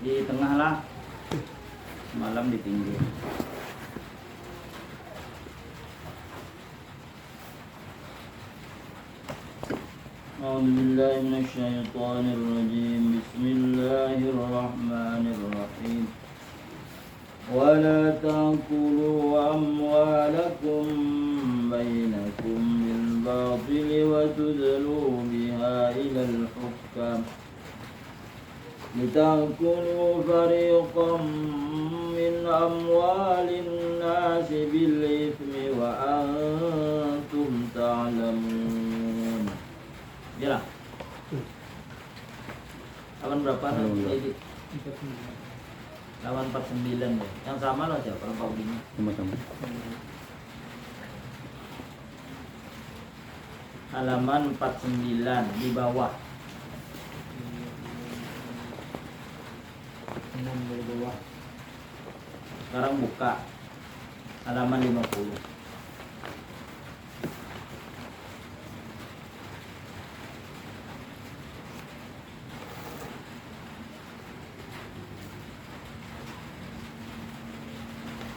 Di tengah lah, malam di pinggir. A'udzubillahi minasyaitonirrajim. Bismillahirrahmanirrahim. Wala ta'kulu amwalakum bainakum bil batili wa tudlu biha ilal hukam litakulu fariqam min amwalin nasi bil ithmi wa antum ta'lamun. Jalan. Lawan berapa nanti? Lawan 49 ya. Yang sama lah siapa? Kalau begini. Sama-sama. Halaman 49 di bawah. 6 dari bawah. Sekarang buka halaman 50.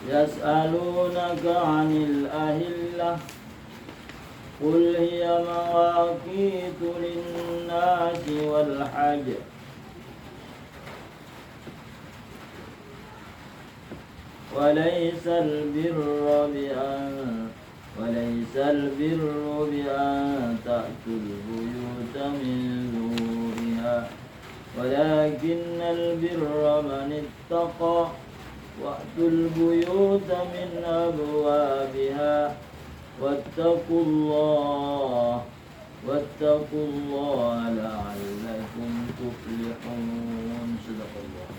Yas'alunaka 'anil ahillah qul hiya mawaqitu lin-nasi wal hajj وليس البر بأن تأتوا البيوت من ظهورها ولكن البر من اتقى وأتوا البيوت من أبوابها واتقوا الله لعلكم تفلحون. صدق الله.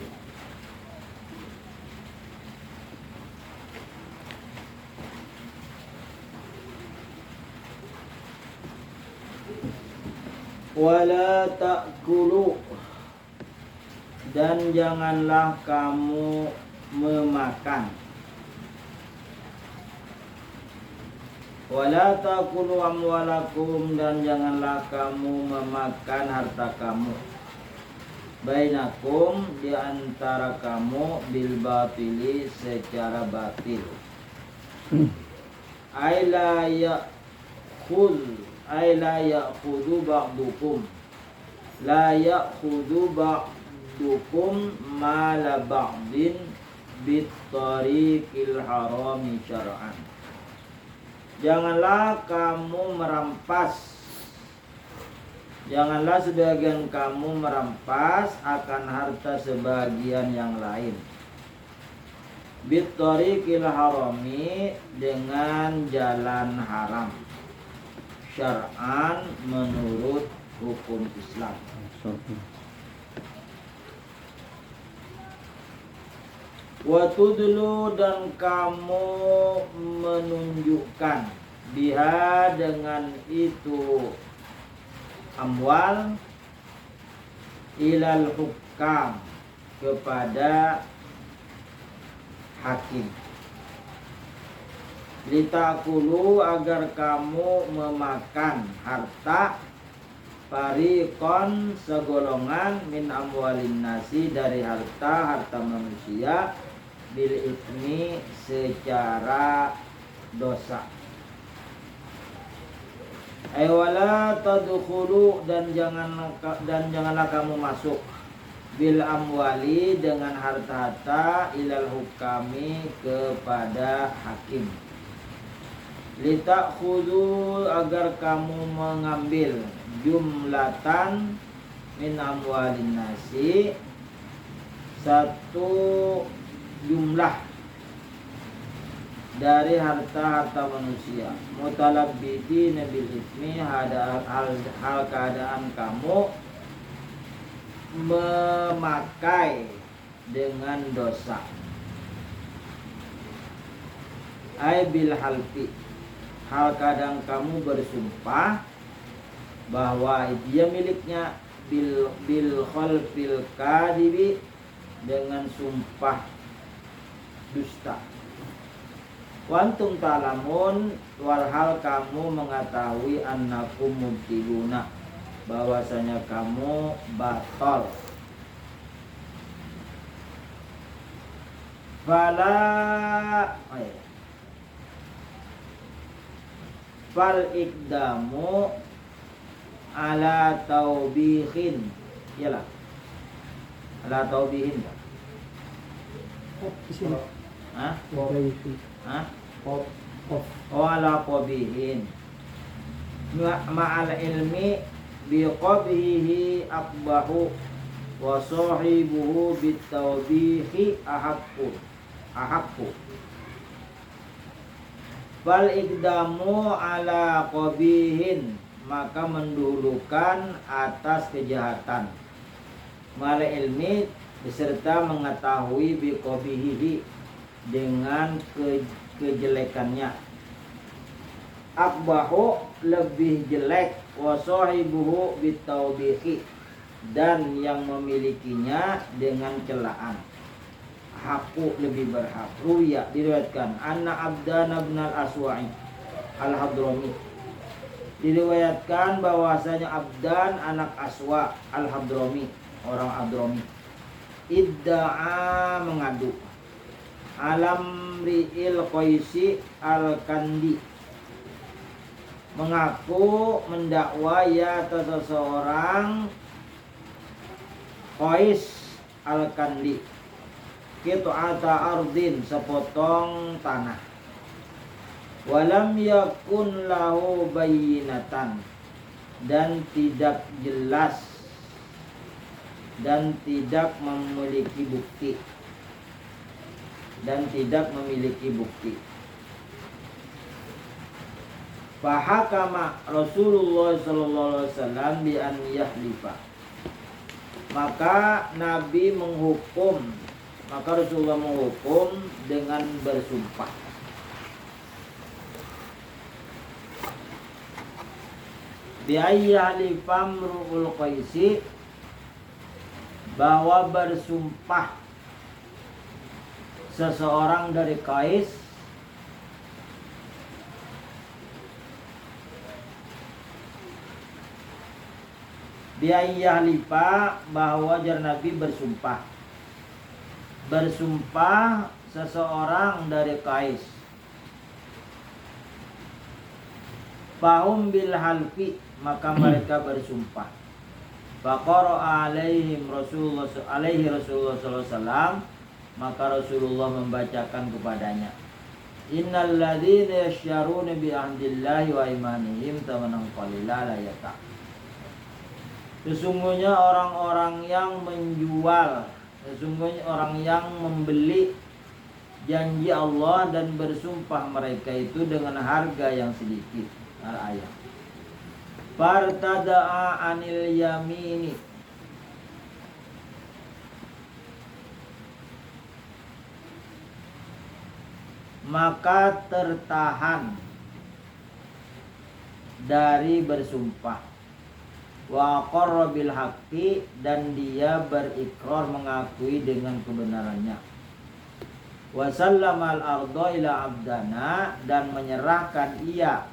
Wala ta'kulu, dan janganlah kamu memakan. Wala ta'kulu amwalakum, dan janganlah kamu memakan harta kamu. Bainakum, di antara kamu, bil batili, secara batil. Aila ya'khudhu ba'dukum, la ya'khudhu ba'dukum mala ba'din bittariqil harami syar'an. Janganlah sebagian kamu merampas akan harta sebagian yang lain. Bittariqil harami, dengan jalan haram. Syar'an, menurut hukum Islam. Wa tudlu, dan kamu menunjukkan, biha, dengan itu, amwal, ilal hukam, kepada hakim. Litakulu, agar kamu memakan harta, fariqon, segolongan, min amwalin nasi, dari harta manusia, bil itsmi, secara dosa. Wala tadkhulu, dan janganlah kamu masuk, bil amwali, dengan harta-harta, ilal hukami, kepada hakim. Litakhudu, agar kamu mengambil, jumlatan, min amwalin nasi, satu jumlah dari harta-harta manusia. Mutalabbiti nabil ismi, hal keadaan kamu memakai dengan dosa. Ai bil halfi, hal keadaan kamu bersumpah bahwa dia miliknya, bil khalfil kadibi, dengan sumpah dusta. Wantum ta'lamun, walhal kamu mengetahui, annakum mubtiluna, bahwasanya kamu batal. Fala fal ikdamu ala taubihin. Iyalah. Ala taubihin. Di sini. Hah? Hah? Oh. Ala qabihin. Ma'al ilmi biqabihi akbahu wa sahibuhu bitawbihi ahaqqu. Fal ikdamu ala qabihin, maka mendahulukan atas kejahatan. Ma'al ilmi beserta mengetahui biqabihi dengan kejelekannya. Akbahu lebih jelek, wa sahibuhu bitawbihi, dan yang memilikinya dengan celaan. Haku lebih berhak. Ruya diriwayatkan anna Abdan bin al-Aswa'i al-Hadrami, diriwayatkan bahwasanya Abdan anak Aswa al-Hadrami, orang Hadrami, idda'a mengadu alam ri'il Qaisi al-Kandi, mengaku mendakwa ya atas seseorang Qais al-Kandi, qit'ata ardin, sepotong tanah, walam yakun lahu bayyinatan, dan tidak jelas dan tidak memiliki bukti, Fahakama Rasulullah sallallahu alaihi wasallam bi an yahlifa, maka Rasulullah menghukum dengan bersumpah. Bi ayyahlifam ru'ul Qaisi, bahwa bersumpah seseorang dari Qais biayyahlifa, bahwa jar Nabi bersumpah seseorang dari Qais, fahum bil halfi, maka mereka bersumpah. Faqara alaihim Rasulullah sallallahu alaihi wasallam, maka Rasulullah membacakan kepadanya, innal ladzina yasyruna bi ahdillahi wa imanihim thamanan qalila la yata. Sesungguhnya orang yang membeli janji Allah dan bersumpah mereka itu dengan harga yang sedikit. Al-ayat. Fartada'a anil yamini, maka tertahan dari bersumpah. Wa aqarra bil haqqi, dan dia berikrar mengakui dengan kebenarannya. Wa sallamal arda ila abdana, dan menyerahkan ia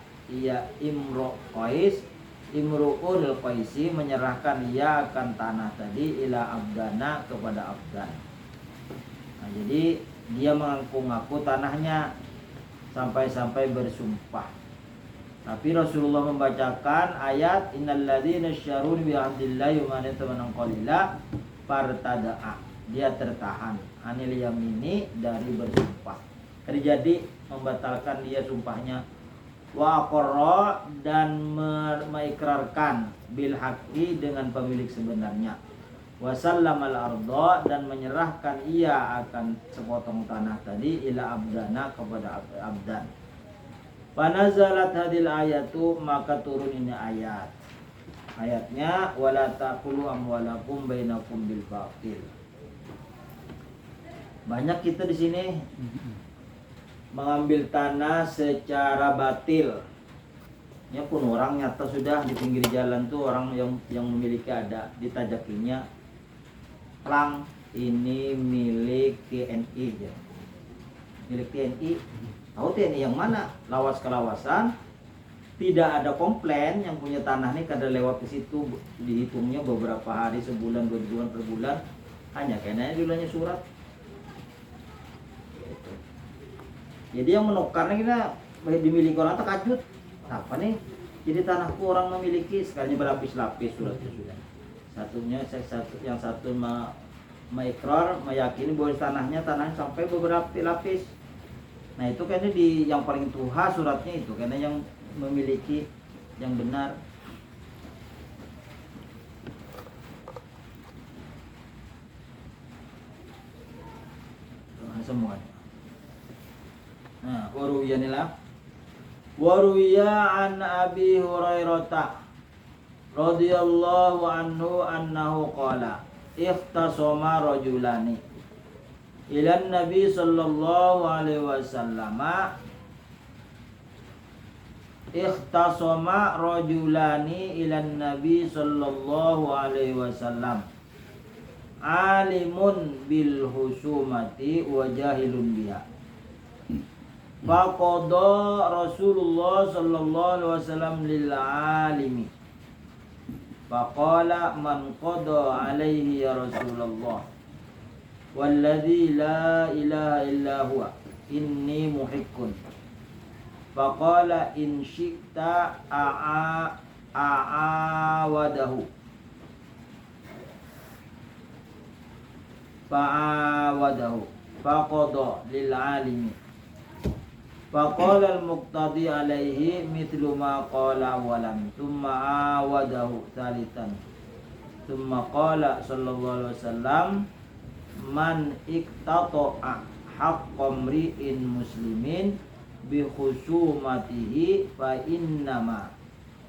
Imru'ul Qaisi menyerahkan ia akan tanah tadi ila abdana, kepada abdan. Nah, jadi dia mengaku-ngaku tanahnya sampai bersumpah. Tapi Rasulullah membacakan ayat innal ladzina yasyrun bi ahdillahi wa man yatamanan qalila fartada'a, dia tertahan anil yamini, dari bersumpah. Terjadi membatalkan dia sumpahnya. Wa aqarra, dan mengikrarkan bil haqqi, dengan pemilik sebenarnya. Wa sallamal arda, dan menyerahkan ia akan sepotong tanah tadi ila abdana, kepada abdan. Panazalat hadil ayatu, maka turun ini ayatnya wala taqulu amwalakum bainakum bil batil. Banyak kita di sini mengambil tanah secara batil. Ya pun orang nyata sudah di pinggir jalan tuh orang yang memiliki ada ditajakinya, lang ini milik TNI ya. Milik TNI. Tahu TNI yang mana? Lawas ke lawasan. Tidak ada komplain, yang punya tanah ini kada lewat ke situ, dihitungnya beberapa hari, sebulan, 2 bulan, per bulan, hanya kayaknya dulunya surat. Jadi yang menukarnya kita dimiliki orang terkajut. Apa nih? Jadi tanahku orang memiliki, sekalinya berlapis-lapis sudah. Yang satu mengikrar, meyakini bahwa tanahnya sampai beberapa lapis. Nah itu kayaknya di yang paling tuha suratnya itu karena yang memiliki yang benar. Semuanya. Nah, waruya an Abi Hurairah radhiyallahu anhu annahu qala ikhtasama rajulani ila Nabi sallallahu alaihi wasallam ikhtasama rajulani ila Nabi sallallahu alaihi wasallam alimun bil husumati wa jahilun biha. Faqada Rasulullah sallallahu alaihi wasallam lil alimi. Faqala man qada alaihi ya Rasulullah walladzi la ilaha illa huwa inni muhiqqun. Faqala in syi'ta a'awadahu fa'awadahu faqada lil alimi. Faqala al-muqtadi alaihi mithlu ma qala walam thumma awadahu thalithan thumma qala sallallahu alaihi wasallam man iktata'a haqqa mri'in muslimin bi khusumatihi fa innama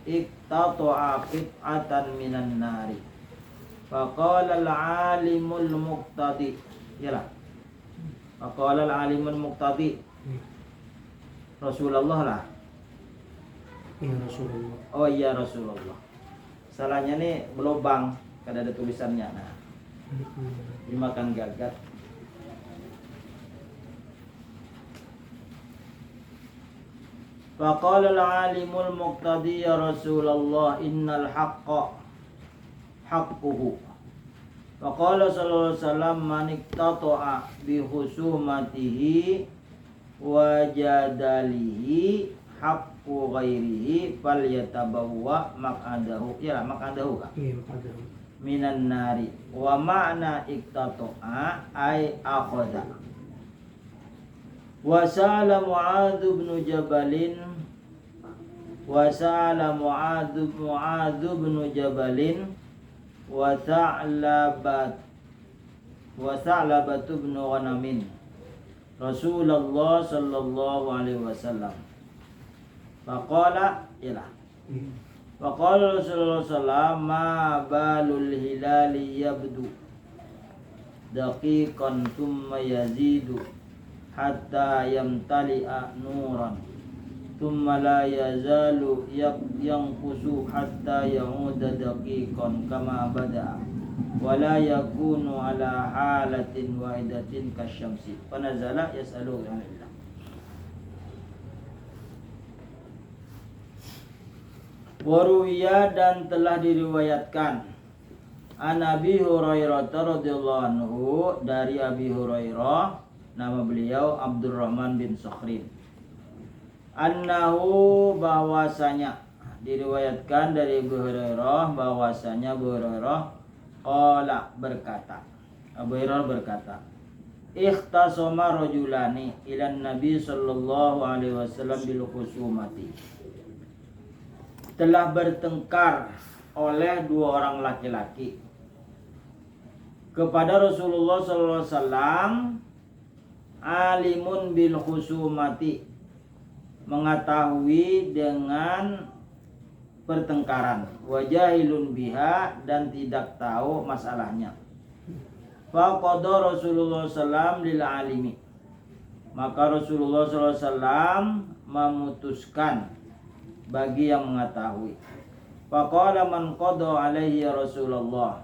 iktata'a qit'atan minan nari. Faqala al-alimul muqtadi yalah faqala al-alimul muqtadi Rasulullah lah. Ya Rasulullah. Oh iya Rasulullah. Salahnya nih berlubang, kada ada tulisannya. Nah, dimakan gagat. Faqala al-alimul muqtadi ya Rasulullah innal haqqa haqquhu. Faqala sallallahu alaihi wasallam man iktata'a bi khusumatihi wa jadalihi haqqu ghairihi falyatabawwa maq'adahu. Ya maq'adahu Kak. Iya, maq'adahu. Minan nari. Wa ma'na iktata'a ay akhadha. Wa sa'ala Mu'adz bin Jabalin wa sa'ala Mu'adz bin Jabalin wa Sa'labat bin Ghanamin Rasulullah sallallahu alaihi wasallam. Faqala ilah. Faqala Rasulullah sallallahu ma balul hilali yabdu daqiqan thumma yazidu hatta yamtali'a nuran thumma la yazalu yanqusu hatta ya'uda daqiqan kama bada'a wala yakunu ala halatin wahidatin kasyamsi. Panazala yas'alu anillah. Waruwiya dan telah diriwayatkan an Abi Hurairah radhiyallahu anhu dari Abi Hurairah, nama beliau Abdurrahman bin Sakhrin, annahu bahwasanya diriwayatkan dari Abu Hurairah bahwasanya Abu Hurairah qala berkata, Abu Hurairah berkata, ikhtasama rajulani ila Nabi sallallahu alaihi wasallam bil khusumati. Telah bertengkar oleh dua orang laki-laki kepada Rasulullah sallallahu alaihi wasallam, alimun bil khusumati, mengetahui dengan pertengkaran, wajahilun biha, dan tidak tahu masalahnya. Faqada Rasulullah sallam lil alimi, maka Rasulullah sallam memutuskan bagi yang mengetahui. Faqala man qada alaihi ya Rasulullah,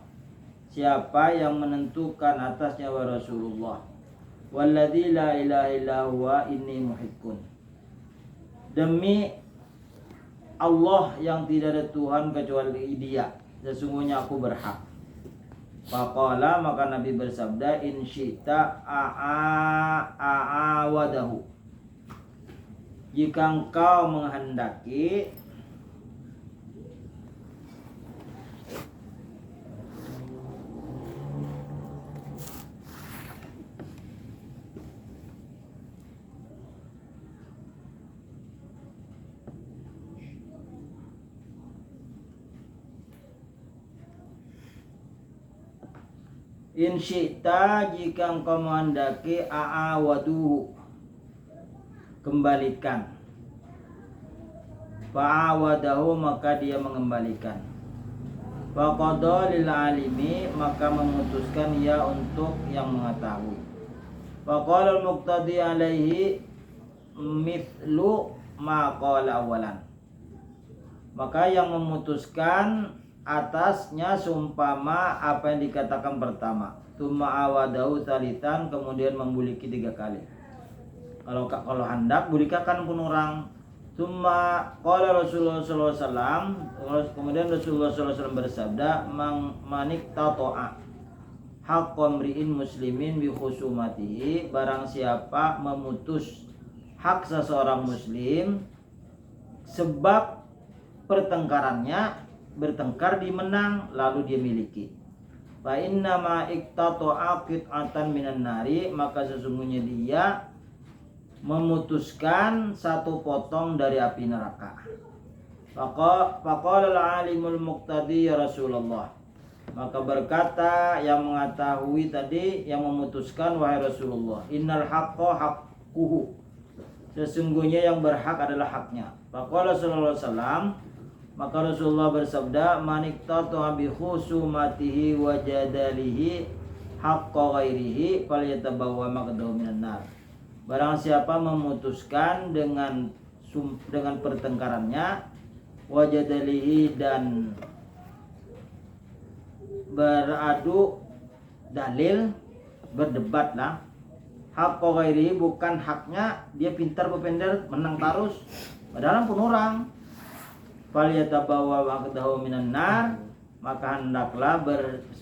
siapa yang menentukan atasnya wa Rasulullah, walladzi la ilaha illa huwa inni muhiqqun, demi Allah yang tidak ada Tuhan kecuali Dia, sesungguhnya aku berhak. Faqala, maka Nabi bersabda, in syi'ta a'awadahu, jika engkau menghendaki in syi'ta, jika engkau menghendaki a'awadu, kembalikan. Fa'awadahu, maka dia mengembalikan. Faqadha lil alimi, maka memutuskan ia untuk yang mengetahui. Faqala al-muqtadi alaihi mithlu ma qala awalan, maka yang memutuskan atasnya sumpama apa yang dikatakan pertama. Tsumma awadahu talitan, kemudian membuliki 3 kali. Kalau hendak bulikakan pun orang. Tsumma qala Rasulullah sallallahu alaihi wasallam, kemudian Rasulullah sallallahu alaihi wasallam bersabda, manik tato'a haqqo mri'in muslimin bi khusumatihi, barang siapa memutus hak seseorang muslim sebab pertengkarannya, bertengkar dimenang lalu dia miliki. Fa inna ma iqtata'a qit'atan minan nari, maka sesungguhnya dia memutuskan satu potong dari api neraka. Faqala al-alimul muqtadi ya Rasulullah, maka berkata yang mengetahui tadi, yang memutuskan, wahai Rasulullah, innal haqqo haqquhu, sesungguhnya yang berhak adalah haknya. Faqala sallallahu alaihi wasallam, maka Rasulullah bersabda, maniktata'a bi khusumatihi wa jadalihi haqqa ghairihi falyatabawwa maqdahu minan nar. Barang siapa memutuskan dengan pertengkarannya, wa jadalihi, dan beradu dalil, berdebatlah, haqqa ghairihi, bukan haknya, dia pintar berpender menang tarus padahal pun orang, falyatabawa waqdahu minan nar, maka hendaklah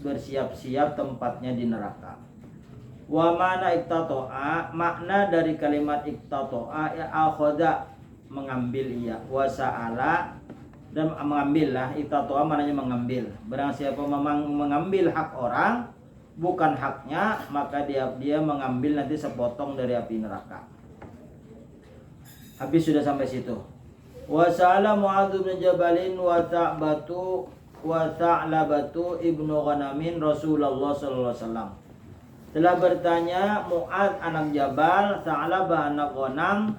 bersiap-siap tempatnya di neraka. Wa mana iktato'a, makna dari kalimat iktato'a ya akhadha, mengambil ia, wa sa'ala, dan mengambil lah. Iktato'a maknanya mengambil. Barang siapa memang mengambil hak orang bukan haknya, maka dia mengambil nanti sepotong dari api neraka. Habis sudah sampai situ. Wa sa'ala Mu'adz bin Jabalin wa Ta'labatu ibnu Ghanamin Rasulullah sallallahu alaihi wasallam. Telah bertanya Mu'adz anak Jabal, Ta'labah anak Ghanam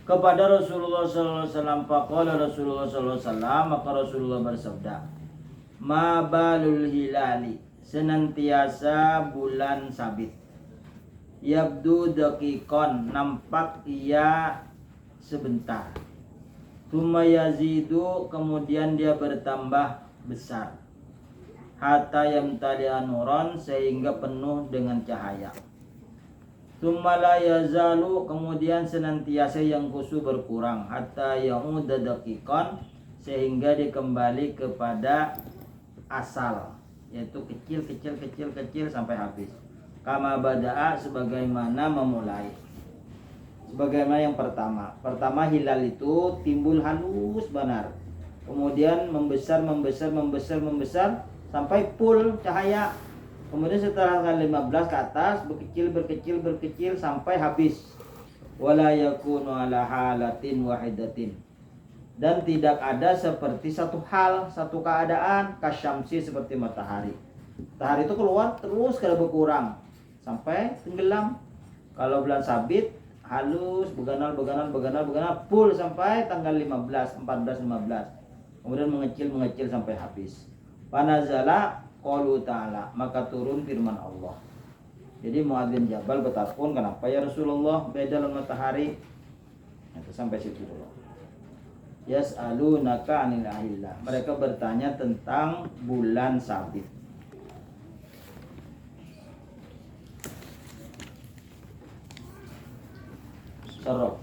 kepada Rasulullah sallallahu alaihi wasallam. Faqala Rasulullah sallallahu alaihi wasallam, maka Rasulullah bersabda, ma balul hilali, senantiasa bulan sabit, yabdu daqiqan, nampak ia sebentar, tsumma yazidu, kemudian dia bertambah besar, hatta yamtali'a nuran, sehingga penuh dengan cahaya, tsumma la yazalu, kemudian senantiasa yang khusu berkurang, hatta ya'uda daqiqan, sehingga dikembali kepada asal, yaitu kecil sampai habis. Kama bada'a, sebagaimana memulai. Sebagaimana yang pertama hilal itu timbul halus benar, kemudian membesar sampai full cahaya, kemudian setelah tanggal 15 ke atas berkecil sampai habis. Wala yakunu ala halatin wahidatin, dan tidak ada seperti satu hal, satu keadaan, kasyamsi, seperti matahari. Matahari itu keluar terus kalau berkurang sampai tenggelam. Kalau bulan sabit halus, beganal full sampai tanggal 14, 15, kemudian mengecil sampai habis. Panazala qaulu ta'ala, maka turun firman Allah. Jadi Mu'adz bin Jabal bertakun, kenapa ya Rasulullah beda dengan matahari? Itu sampai situ dulu. Yas'alunaka 'anil ahillah, mereka bertanya tentang bulan sabit. Saraf.